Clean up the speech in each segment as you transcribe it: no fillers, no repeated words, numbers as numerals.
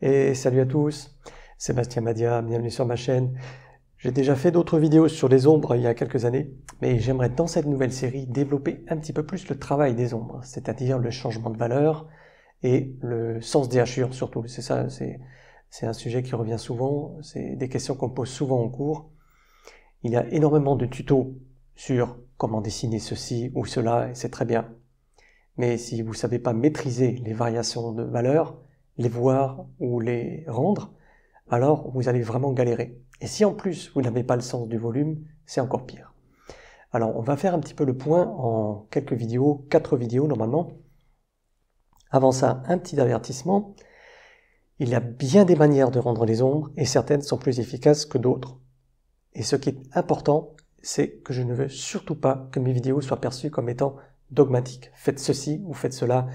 Et salut à tous, Sébastien Madia, bienvenue sur ma chaîne. J'ai déjà fait d'autres vidéos sur les ombres il y a quelques années, mais j'aimerais dans cette nouvelle série développer un petit peu plus le travail des ombres, c'est-à-dire le changement de valeur et le sens des hachures surtout. C'est ça, c'est un sujet qui revient souvent, c'est des questions qu'on pose souvent en cours. Il y a énormément de tutos sur comment dessiner ceci ou cela, et c'est très bien. Mais si vous ne savez pas maîtriser les variations de valeur, les voir ou les rendre, alors vous allez vraiment galérer. Et si en plus vous n'avez pas le sens du volume, c'est encore pire. Alors on va faire un petit peu le point en quelques vidéos, 4 vidéos normalement. Avant ça, un petit avertissement. Il y a bien des manières de rendre les ombres et certaines sont plus efficaces que d'autres. Et ce qui est important, c'est que je ne veux surtout pas que mes vidéos soient perçues comme étant dogmatiques. Faites ceci ou faites cela,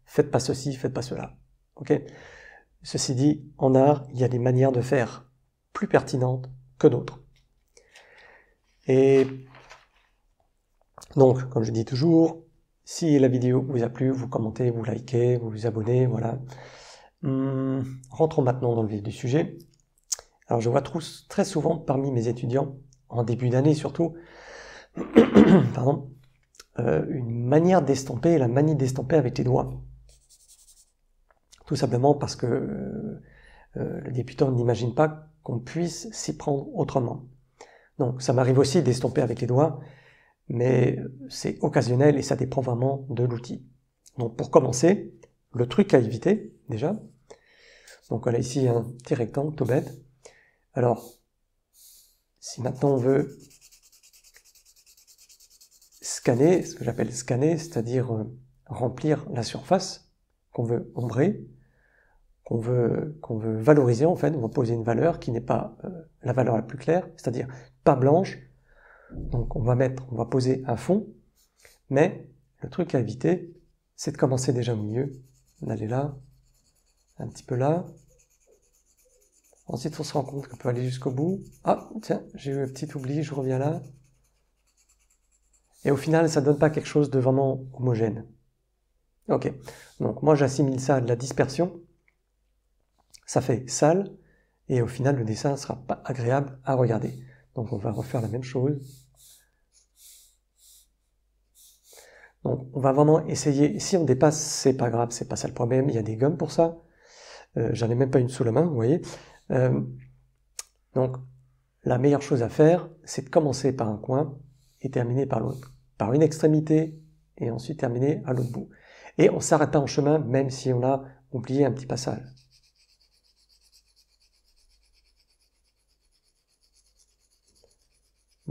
faites pas ceci, faites pas cela. Ok ? Ceci dit, en art, il y a des manières de faire plus pertinentes que d'autres. Et donc, comme je dis toujours, si la vidéo vous a plu, vous commentez, vous likez, vous vous abonnez, voilà. Rentrons maintenant dans le vif du sujet. Alors, je vois très souvent parmi mes étudiants, en début d'année surtout, pardon, une manière d'estomper, la manie d'estomper avec les doigts. Tout simplement parce que le débutant n'imagine pas qu'on puisse s'y prendre autrement. Donc ça m'arrive aussi d'estomper avec les doigts, mais c'est occasionnel et ça dépend vraiment de l'outil. Donc pour commencer, le truc à éviter déjà, donc on a ici un petit rectangle tout bête. Alors, si maintenant on veut scanner, ce que j'appelle scanner, c'est-à-dire remplir la surface qu'on veut ombrer, qu'on veut valoriser en fait, on va poser une valeur qui n'est pas la valeur la plus claire, c'est-à-dire pas blanche. Donc on va poser un fond, mais le truc à éviter, c'est de commencer déjà au milieu, d'aller là, un petit peu là. Ensuite on se rend compte qu'on peut aller jusqu'au bout. Ah tiens, j'ai eu un petit oubli, je reviens là. Et au final, ça ne donne pas quelque chose de vraiment homogène. Ok, donc moi j'assimile ça à de la dispersion. Ça fait sale, et au final le dessin ne sera pas agréable à regarder. Donc on va refaire la même chose. Donc on va vraiment essayer, si on dépasse, c'est pas grave, c'est pas ça le problème, il y a des gommes pour ça. J'en ai même pas une sous la main, vous voyez. Donc la meilleure chose à faire, c'est de commencer par un coin et terminer par l'autre. Par une extrémité et ensuite terminer à l'autre bout. Et on ne s'arrête pas en chemin même si on a oublié un petit passage.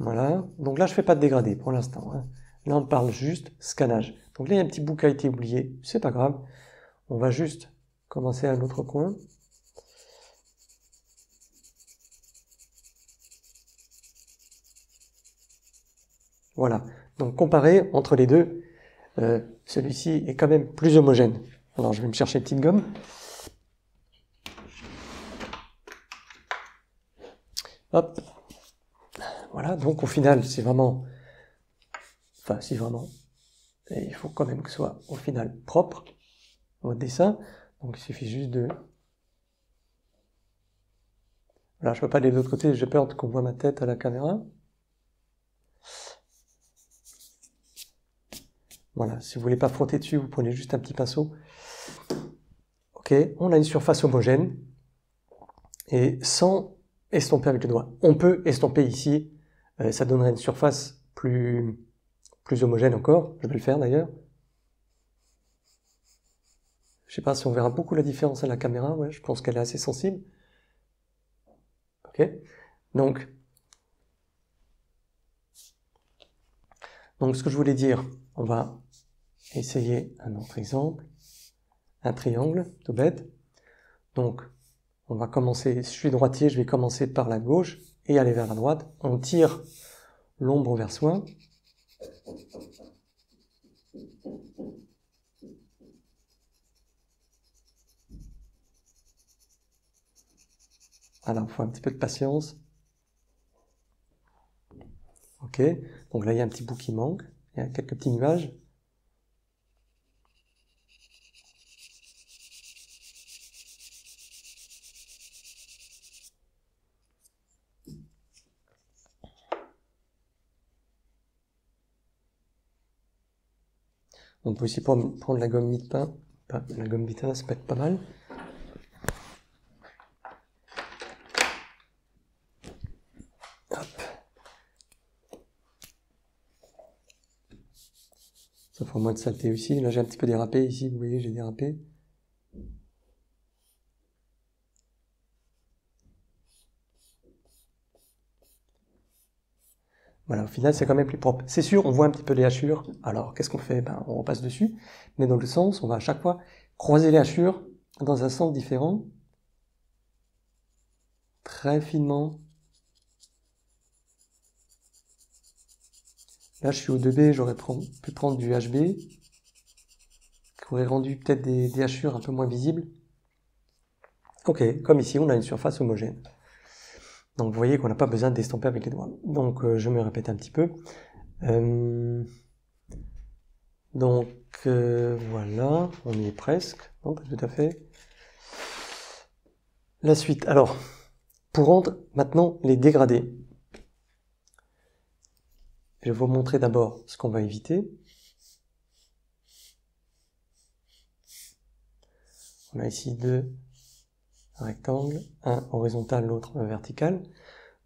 Voilà, donc là je fais pas de dégradé pour l'instant. Hein. Là on parle juste scannage. Donc là il y a un petit bout qui a été oublié, c'est pas grave. On va juste commencer à l'autre coin. Voilà, donc comparer entre les deux, celui-ci est quand même plus homogène. Alors je vais me chercher une petite gomme. Hop. Voilà, donc au final, c'est vraiment... Enfin, si vraiment... Et il faut quand même que ce soit au final propre, votre dessin. Donc il suffit juste de... Voilà, je peux pas aller de l'autre côté, j'ai peur qu'on voit ma tête à la caméra. Voilà, si vous voulez pas frotter dessus, vous prenez juste un petit pinceau. Ok, on a une surface homogène. Et sans estomper avec le doigt. On peut estomper ici, ça donnerait une surface plus homogène encore. Je vais le faire d'ailleurs. Je sais pas si on verra beaucoup la différence à la caméra, ouais, je pense qu'elle est assez sensible. Ok, donc ce que je voulais dire, on va essayer un autre exemple, un triangle, tout bête. Donc, on va commencer, si je suis droitier, je vais commencer par la gauche et aller vers la droite. On tire l'ombre vers soi. Alors, il faut un petit peu de patience. Ok, donc là il y a un petit bout qui manque, il y a quelques petits nuages. On peut aussi prendre la gomme mie-de-pain. La gomme mie-de-pain, ça peut être pas mal. Hop. Ça fera moins de saleté aussi. Là, j'ai un petit peu dérapé ici. Vous voyez, j'ai dérapé. Voilà, au final, c'est quand même plus propre. C'est sûr, on voit un petit peu les hachures. Alors, qu'est-ce qu'on fait? On repasse dessus. Mais dans le sens, on va à chaque fois croiser les hachures dans un sens différent. Très finement. Là, je suis au 2B, j'aurais pu prendre du HB, qui aurait rendu peut-être des hachures un peu moins visibles. Ok, comme ici, on a une surface homogène. Donc, vous voyez qu'on n'a pas besoin d'estomper avec les doigts. Donc, je me répète un petit peu. Voilà, on y est presque. Non, pas tout à fait. La suite. Alors, pour rendre maintenant les dégradés, je vais vous montrer d'abord ce qu'on va éviter. On a ici deux rectangles, un horizontal, l'autre vertical.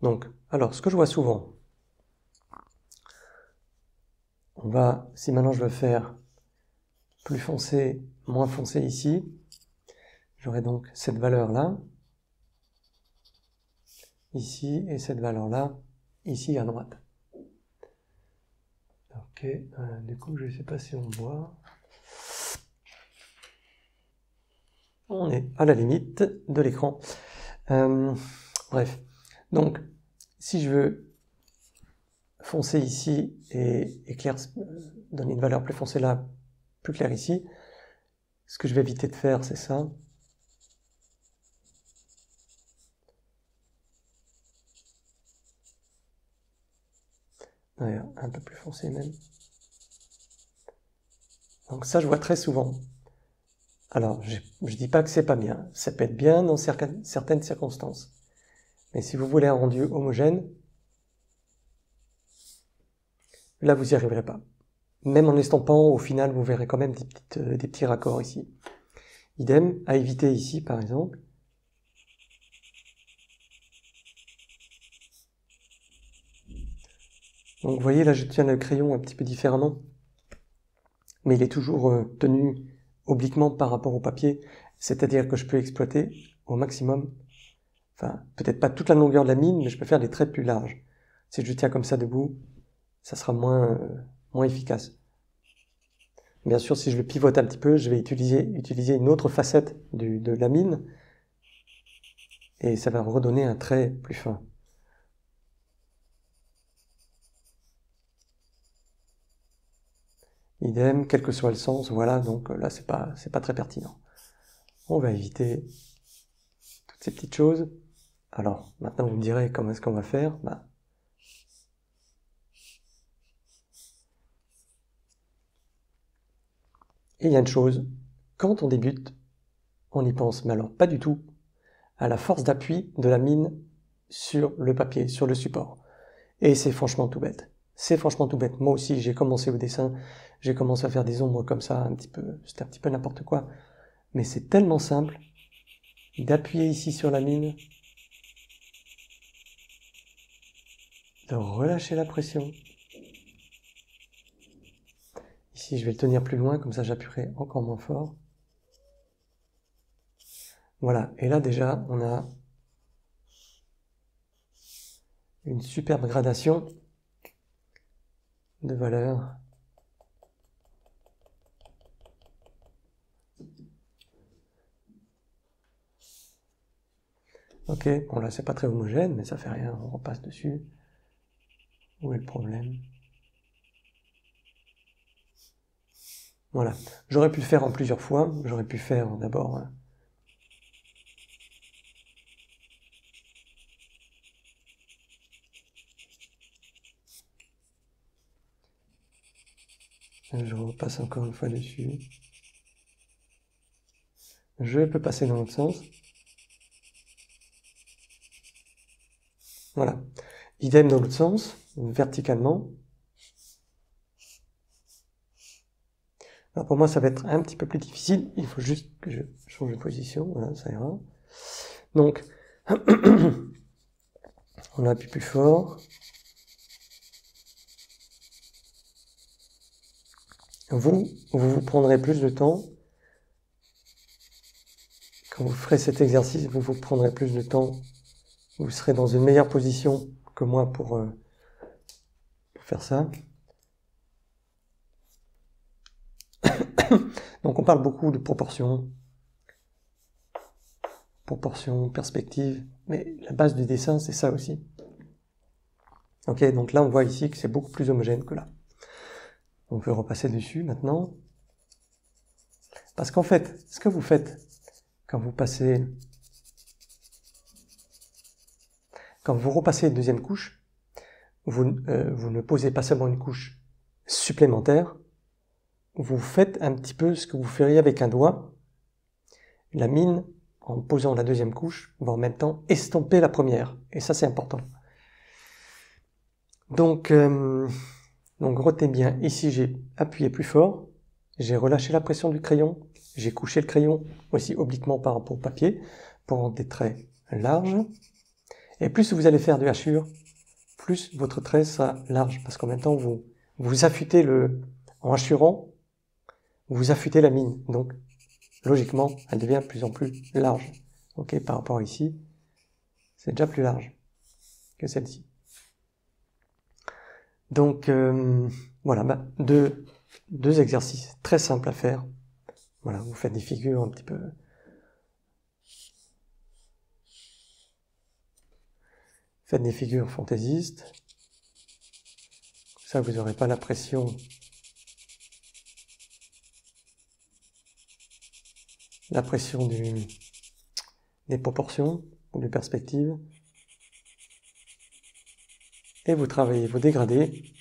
Donc, alors, ce que je vois souvent, si maintenant je veux faire plus foncé, moins foncé ici, j'aurai donc cette valeur-là, ici, et cette valeur-là, ici à droite. Ok, du coup, je ne sais pas si on voit. On est à la limite de l'écran. Bref, donc, si je veux foncer ici et donner une valeur plus foncée là, plus claire ici, ce que je vais éviter de faire, c'est ça. Ouais, un peu plus foncé même. Donc ça, je vois très souvent. Alors, je dis pas que c'est pas bien. Ça peut être bien dans certaines circonstances. Mais si vous voulez un rendu homogène, là, vous n'y arriverez pas. Même en estampant, au final, vous verrez quand même des petits raccords ici. Idem, à éviter ici, par exemple. Donc, vous voyez, là, je tiens le crayon un petit peu différemment. Mais il est toujours tenu obliquement par rapport au papier. C'est-à-dire que je peux exploiter au maximum, enfin, peut-être pas toute la longueur de la mine, mais je peux faire des traits plus larges. Si je tiens comme ça debout, ça sera moins efficace. Bien sûr, si je le pivote un petit peu, je vais utiliser une autre facette de la mine, et ça va redonner un trait plus fin. Idem, quel que soit le sens, voilà, donc là c'est pas très pertinent. On va éviter toutes ces petites choses. Alors, maintenant vous me direz comment est-ce qu'on va faire. Et il y a une chose, quand on débute, on y pense, mais alors pas du tout, à la force d'appui de la mine sur le papier, sur le support. Et c'est franchement tout bête. C'est franchement tout bête. Moi aussi, j'ai commencé au dessin, j'ai commencé à faire des ombres comme ça, c'était un petit peu n'importe quoi. Mais c'est tellement simple d'appuyer ici sur la mine, de relâcher la pression. Ici, je vais le tenir plus loin, comme ça j'appuierai encore moins fort. Voilà, et là déjà, on a une superbe gradation de valeurs. Ok, bon là c'est pas très homogène, mais ça fait rien, on repasse dessus. Où est le problème? Voilà, j'aurais pu le faire en plusieurs fois, j'aurais pu faire d'abord... Je repasse encore une fois dessus. Je peux passer dans l'autre sens. Voilà. Idem dans l'autre sens, verticalement. Alors pour moi, ça va être un petit peu plus difficile. Il faut juste que je change de position. Voilà, ça ira. Donc, on appuie plus fort. Vous prendrez plus de temps. Quand vous ferez cet exercice, vous prendrez plus de temps. Vous serez dans une meilleure position que moi pour faire ça. Donc on parle beaucoup de proportion, perspective, mais la base du dessin, c'est ça aussi. Ok, donc là on voit ici que c'est beaucoup plus homogène que là. On peut repasser dessus maintenant. Parce qu'en fait, ce que vous faites quand vous repassez une deuxième couche, vous ne posez pas seulement une couche supplémentaire, vous faites un petit peu ce que vous feriez avec un doigt. La mine, en posant la deuxième couche, va en même temps estomper la première. Et ça, c'est important. Donc retenez bien, ici j'ai appuyé plus fort, j'ai relâché la pression du crayon, j'ai couché le crayon aussi obliquement par rapport au papier pour rendre des traits larges. Et plus vous allez faire de hachure, plus votre trait sera large, parce qu'en même temps vous affûtez en hachurant, vous affûtez la mine. Donc logiquement, elle devient de plus en plus large. Ok, par rapport à ici, c'est déjà plus large que celle-ci. Donc voilà, deux exercices très simples à faire. Voilà, vous faites des figures un petit peu. Faites des figures fantaisistes. Comme ça, vous n'aurez pas la pression des proportions ou des perspectives. Et vous travaillez vos dégradés.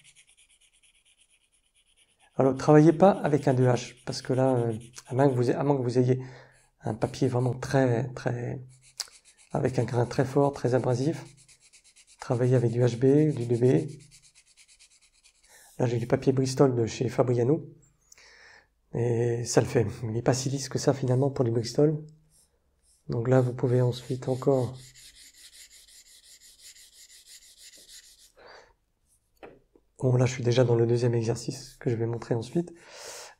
Alors, travaillez pas avec un 2H, parce que là, à moins que vous ayez un papier vraiment avec un grain très fort, très abrasif, travaillez avec du HB, du 2B. Là, j'ai du papier Bristol de chez Fabriano. Et ça le fait. Il n'est pas si lisse que ça, finalement, pour du Bristol. Donc là, vous pouvez ensuite encore... Bon, là, je suis déjà dans le deuxième exercice que je vais montrer ensuite.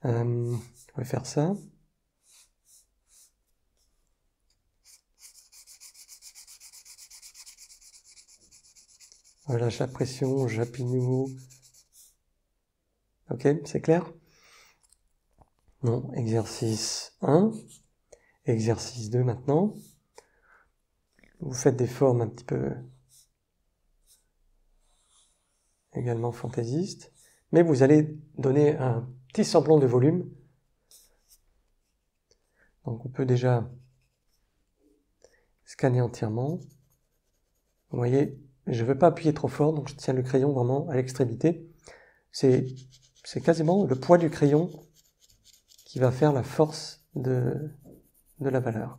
On va faire ça. Relâche la pression, j'appuie nouveau. Ok, c'est clair? Non, exercice 1. Exercice 2 maintenant. Vous faites des formes un petit peu également fantaisistes, mais vous allez donner un petit semblant de volume. Donc on peut déjà scanner entièrement. Vous voyez, je ne veux pas appuyer trop fort, donc je tiens le crayon vraiment à l'extrémité. C'est quasiment le poids du crayon qui va faire la force de la valeur.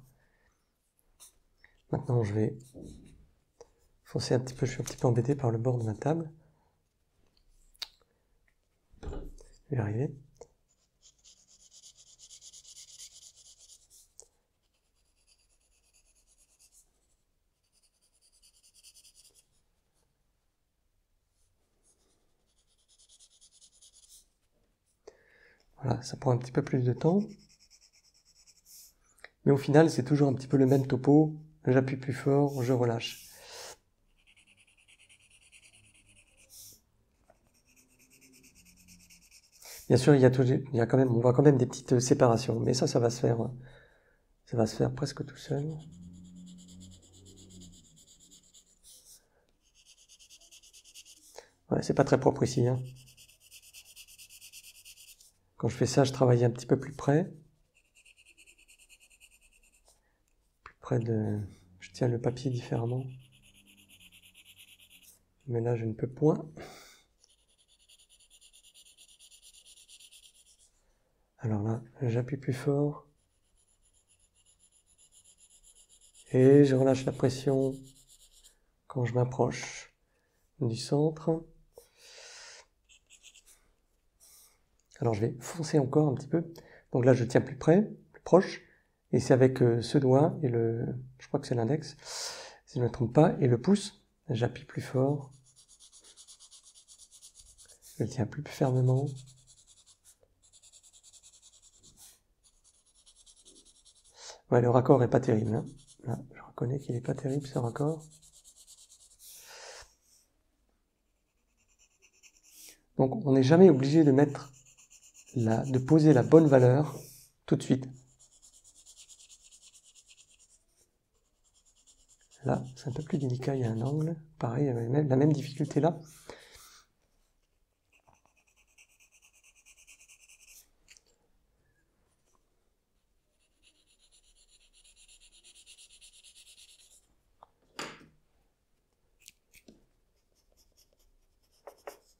Maintenant, je vais foncer un petit peu, je suis un petit peu embêté par le bord de ma table. Je vais y arriver. Voilà, ça prend un petit peu plus de temps. Mais au final, c'est toujours un petit peu le même topo. J'appuie plus fort, je relâche. Bien sûr, on voit quand même des petites séparations, mais ça va se faire presque tout seul. Ouais, c'est pas très propre ici, hein. Quand je fais ça, je travaille un petit peu plus près. Je tiens le papier différemment. Mais là, je ne peux point. Alors là, j'appuie plus fort. Et je relâche la pression quand je m'approche du centre. Alors je vais foncer encore un petit peu. Donc là je tiens plus près, plus proche, et c'est avec ce doigt et je crois que c'est l'index, si je ne me trompe pas, et le pouce, j'appuie plus fort. Je le tiens plus fermement. Ouais, le raccord est pas terrible. Hein. Là, je reconnais qu'il est pas terrible ce raccord. Donc on n'est jamais obligé de de poser la bonne valeur tout de suite. Là, c'est un peu plus délicat, il y a un angle. Pareil, la même difficulté là.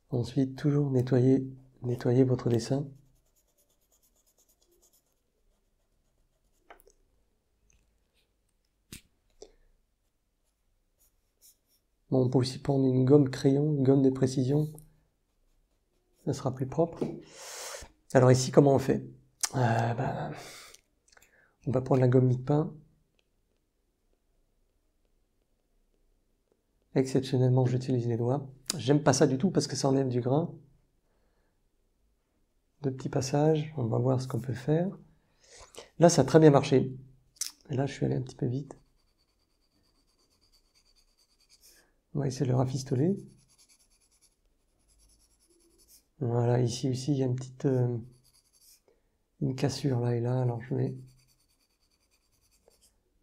Ensuite, toujours nettoyer votre dessin. Bon, on peut aussi prendre une gomme crayon, une gomme de précision. Ça sera plus propre. Alors ici, comment on fait? On va prendre la gomme mie-pain. Exceptionnellement, j'utilise les doigts. J'aime pas ça du tout parce que ça enlève du grain. Deux petits passages, on va voir ce qu'on peut faire. Là, ça a très bien marché. Et là, je suis allé un petit peu vite. On va essayer de le rafistoler. Voilà, ici aussi, il y a une petite une cassure là et là. Alors, je vais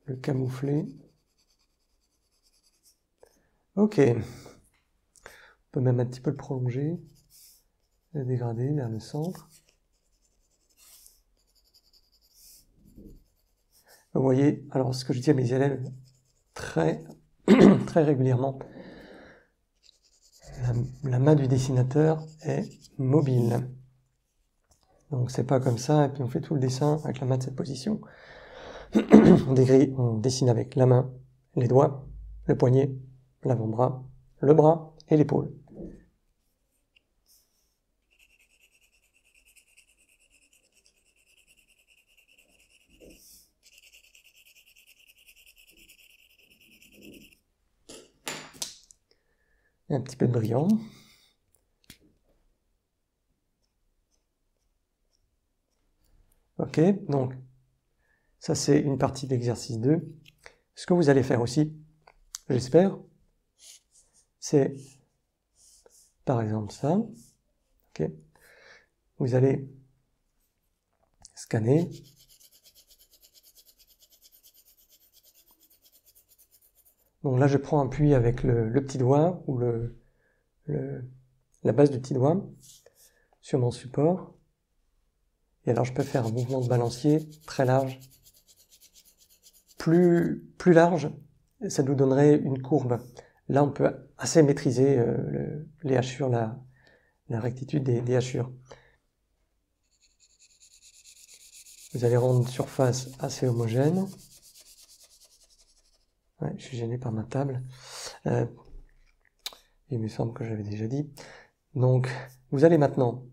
le camoufler. Ok. On peut même un petit peu le prolonger, le dégrader vers le centre. Vous voyez, alors ce que je dis à mes élèves très régulièrement, la main du dessinateur est mobile. Donc c'est pas comme ça, et puis on fait tout le dessin avec la main de cette position. On dessine avec la main, les doigts, le poignet, l'avant-bras, le bras et l'épaule. Et un petit peu de brillant. Ok, donc ça c'est une partie de l'exercice 2. Ce que vous allez faire aussi, j'espère, c'est par exemple ça. Ok, vous allez scanner. Donc là je prends appui avec le petit doigt ou la base du petit doigt sur mon support. Et alors je peux faire un mouvement de balancier très large. Plus large, ça nous donnerait une courbe. Là, on peut assez maîtriser les hachures, la rectitude des hachures. Vous allez rendre une surface assez homogène. Ouais, je suis gêné par ma table. Il me semble que j'avais déjà dit. Donc, vous allez maintenant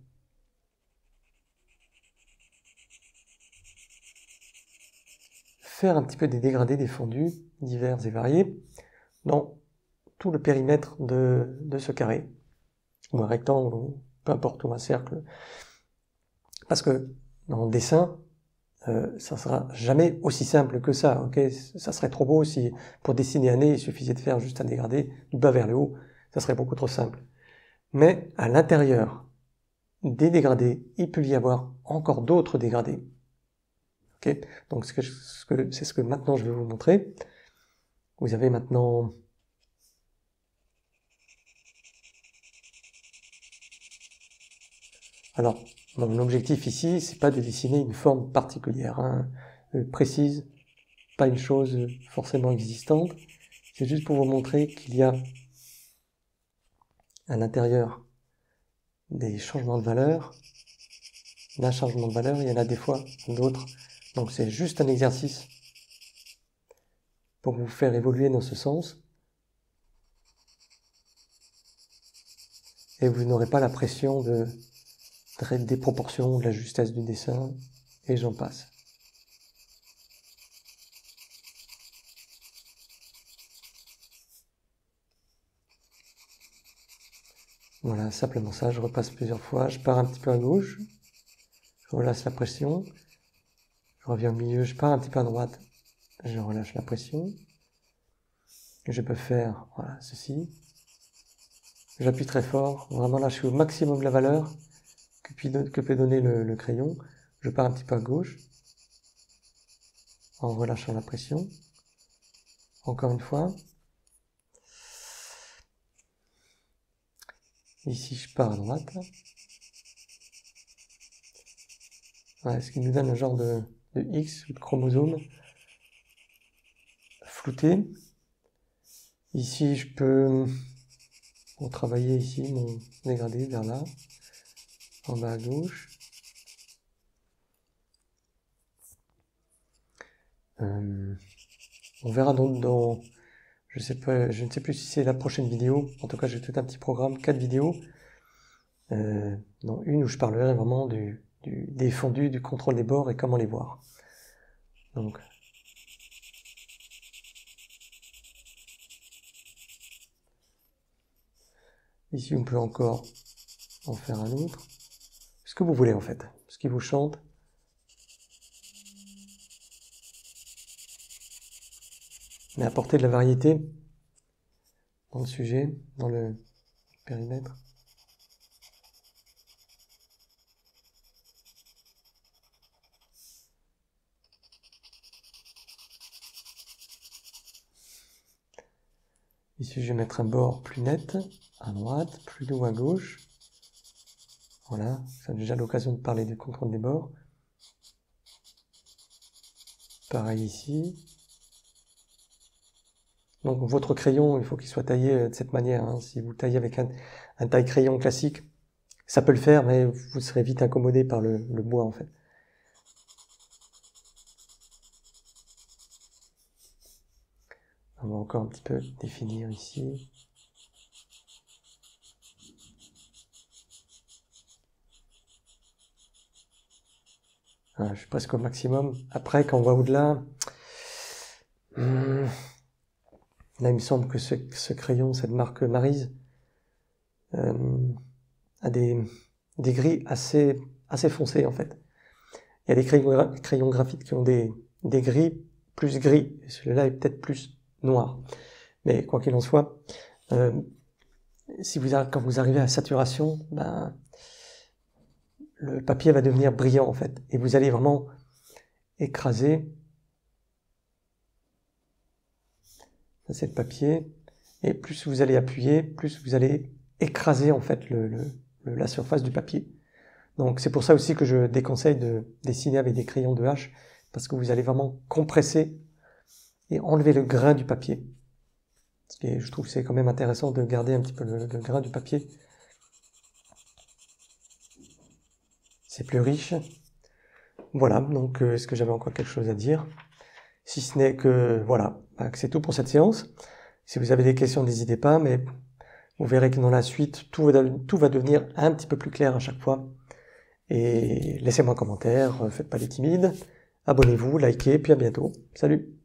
faire un petit peu des dégradés, des fondus divers et variés dans tout le périmètre de ce carré, ou un rectangle, ou peu importe, ou un cercle. Parce que dans le dessin, ça sera jamais aussi simple que ça, ok? Ça serait trop beau si, pour dessiner un nez, il suffisait de faire juste un dégradé du bas vers le haut, ça serait beaucoup trop simple. Mais à l'intérieur des dégradés, il peut y avoir encore d'autres dégradés. Ok? Donc c'est ce que maintenant je vais vous montrer. Vous avez maintenant alors, mon objectif ici, c'est pas de dessiner une forme particulière, hein, précise, pas une chose forcément existante. C'est juste pour vous montrer qu'il y a à l'intérieur des changements de valeur. D'un changement de valeur, il y en a des fois d'autres. Donc c'est juste un exercice pour vous faire évoluer dans ce sens. Et vous n'aurez pas la pression de des proportions, de la justesse du dessin, et j'en passe. Voilà, simplement ça, je repasse plusieurs fois, je pars un petit peu à gauche, je relâche la pression, je reviens au milieu, je pars un petit peu à droite, je relâche la pression, je peux faire, voilà, ceci, j'appuie très fort, vraiment là je suis au maximum de la valeur que peut donner le crayon, je pars un petit peu à gauche, en relâchant la pression, encore une fois, ici je pars à droite, voilà, ce qui nous donne un genre de X ou de chromosome flouté. Ici je peux travailler ici mon dégradé vers là, en bas à gauche. On verra dans je ne sais plus si c'est la prochaine vidéo, en tout cas j'ai tout un petit programme, 4 vidéos, dont une où je parlerai vraiment des fondus, du contrôle des bords et comment les voir. Donc, ici on peut encore en faire un autre, ce que vous voulez en fait, ce qui vous chante. Mais apporter de la variété dans le sujet, dans le périmètre. Ici, je vais mettre un bord plus net à droite, plus doux à gauche. Voilà, ça a déjà l'occasion de parler du contrôle des bords. Pareil ici. Donc votre crayon, il faut qu'il soit taillé de cette manière. Hein. Si vous taillez avec un taille-crayon classique, ça peut le faire, mais vous serez vite incommodé par le bois en fait. On va encore un petit peu définir ici. Voilà, je suis presque au maximum. Après, quand on va au-delà, là il me semble que ce crayon, cette marque Maryse, a des gris assez foncés en fait. Il y a des crayons graphites qui ont des gris plus gris, et celui-là est peut-être plus noir. Mais quoi qu'il en soit, quand vous arrivez à saturation, ben, le papier va devenir brillant en fait, et vous allez vraiment écraser. Ça c'est le papier, et plus vous allez appuyer, plus vous allez écraser en fait la surface du papier. Donc c'est pour ça aussi que je déconseille de dessiner avec des crayons de H, parce que vous allez vraiment compresser et enlever le grain du papier. Et je trouve que c'est quand même intéressant de garder un petit peu le grain du papier. C'est plus riche. Voilà, donc est-ce que j'avais encore quelque chose à dire? Si ce n'est que, voilà, que c'est tout pour cette séance. Si vous avez des questions, n'hésitez pas, mais vous verrez que dans la suite, tout va devenir un petit peu plus clair à chaque fois. Et laissez-moi un commentaire, faites pas les timides, abonnez-vous, likez, puis à bientôt. Salut!